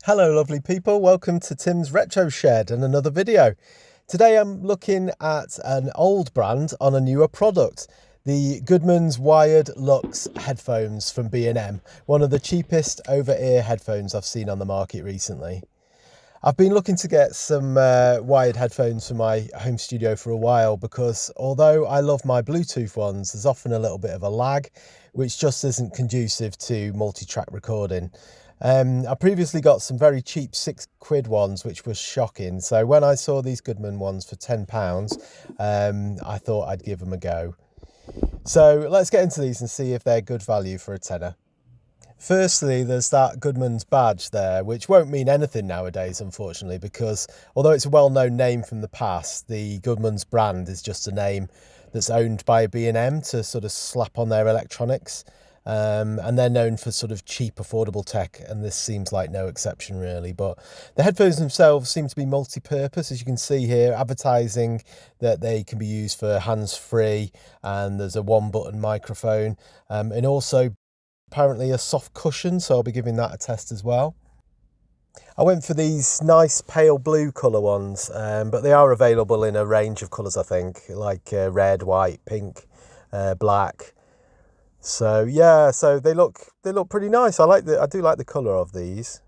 Hello lovely people, welcome to Tim's Retro Shed and another video. Today I'm looking at an old brand on a newer product, the Goodman's Wired Lux headphones from B&M, one of the cheapest over-ear headphones I've seen on the market recently. I've been looking to get some wired headphones for my home studio for a while because although I love my Bluetooth ones, there's often a little bit of a lag, which just isn't conducive to multi-track recording. I previously got some very cheap £6 ones, which was shocking. So when I saw these Goodman ones for £10, I thought I'd give them a go. So let's get into these and see if they're good value for a tenner. Firstly, there's that Goodman's badge there, which won't mean anything nowadays, unfortunately, because although it's a well-known name from the past, the Goodman's brand is just a name that's owned by B&M to sort of slap on their electronics. And they're known for sort of cheap, affordable tech, and this seems like no exception really. But the headphones themselves seem to be multi-purpose, as you can see here, advertising that they can be used for hands-free, and there's a one-button microphone, and also apparently a soft cushion, so I'll be giving that a test as well. I went for these nice pale blue colour ones, but they are available in a range of colours, I think, like red, white, pink, black. So yeah, so they look pretty nice. I do like the colour of these.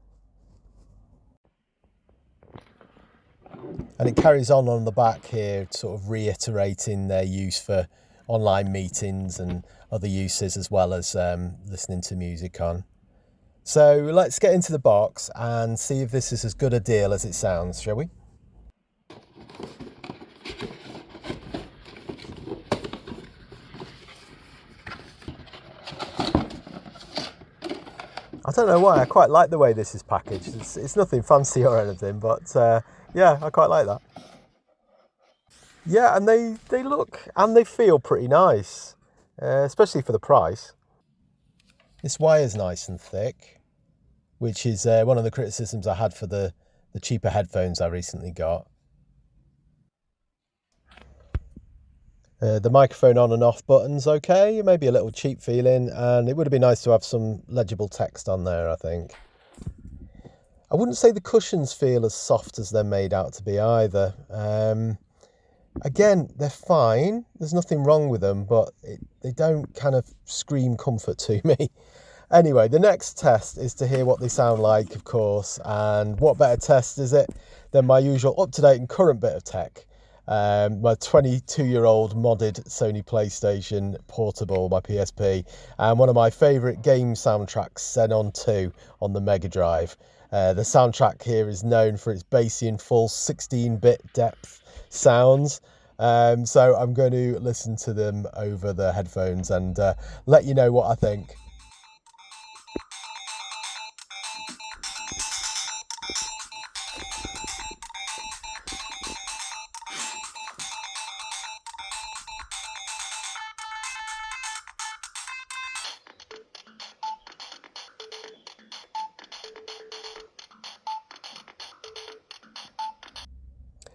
And it carries on the back here, sort of reiterating their use for online meetings and other uses, as well as listening to music on. So let's get into the box and see if this is as good a deal as it sounds, shall we? I don't know why, I quite like the way this is packaged. It's nothing fancy or anything, but yeah, I quite like that. Yeah, and they look and they feel pretty nice, especially for the price. This wire's nice and thick, which is one of the criticisms I had for the cheaper headphones I recently got. The microphone on and off button's okay, maybe a little cheap feeling, and it would have been nice to have some legible text on there, I think. I wouldn't say the cushions feel as soft as they're made out to be either. Again, they're fine. There's nothing wrong with them, but they don't kind of scream comfort to me. Anyway, the next test is to hear what they sound like, of course, and what better test is it than my usual up-to-date and current bit of tech. My 22-year-old modded Sony PlayStation Portable, my PSP, and one of my favourite game soundtracks, Xenon 2 on the Mega Drive. The soundtrack here is known for its bassy and full 16-bit depth sounds. So I'm going to listen to them over the headphones and let you know what I think.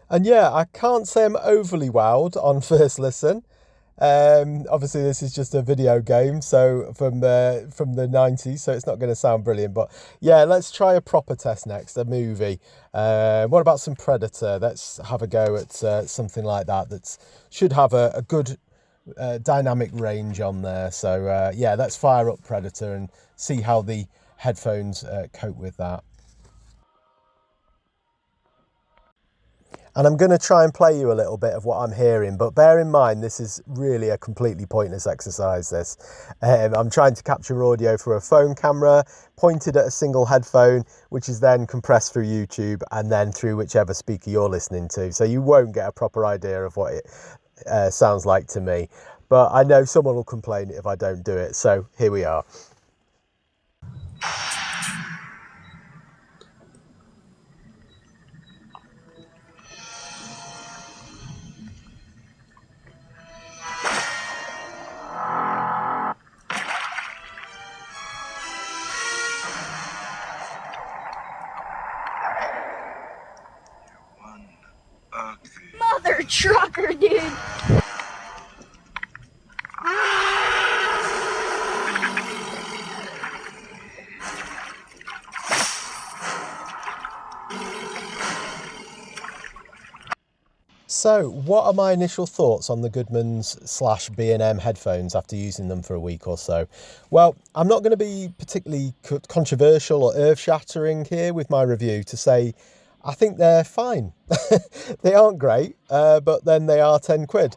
And yeah, I can't say I'm overly wowed on first listen. Obviously this is just a video game, so from the 90s, so it's not going to sound brilliant. But yeah, let's try a proper test next, a movie. What about some Predator? Let's have a go at something like that should have a good dynamic range on there. So yeah, let's fire up Predator and see how the headphones cope with that. And I'm going to try and play you a little bit of what I'm hearing, but bear in mind this is really a completely pointless exercise, this. I'm trying to capture audio through a phone camera pointed at a single headphone, which is then compressed through YouTube and then through whichever speaker you're listening to. So you won't get a proper idea of what it sounds like to me. But I know someone will complain if I don't do it, so here we are. Mother trucker, dude! So what are my initial thoughts on the Goodmans / B&M headphones after using them for a week or so? Well, I'm not going to be particularly controversial or earth-shattering here with my review to say I think they're fine. They aren't great, but then they are 10 quid.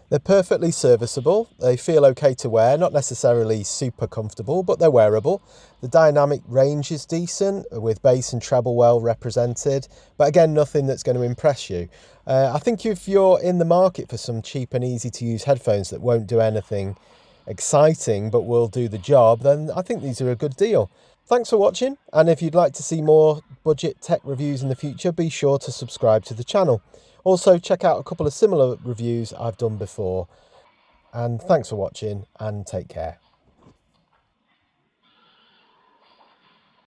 They're perfectly serviceable, they feel okay to wear, not necessarily super comfortable, but they're wearable. The dynamic range is decent, with bass and treble well represented, but again, nothing that's going to impress you. I think if you're in the market for some cheap and easy to use headphones that won't do anything exciting but will do the job, then I think these are a good deal. Thanks for watching, and if you'd like to see more budget tech reviews in the future, be sure to subscribe to the channel. Also, check out a couple of similar reviews I've done before. And thanks for watching, and take care.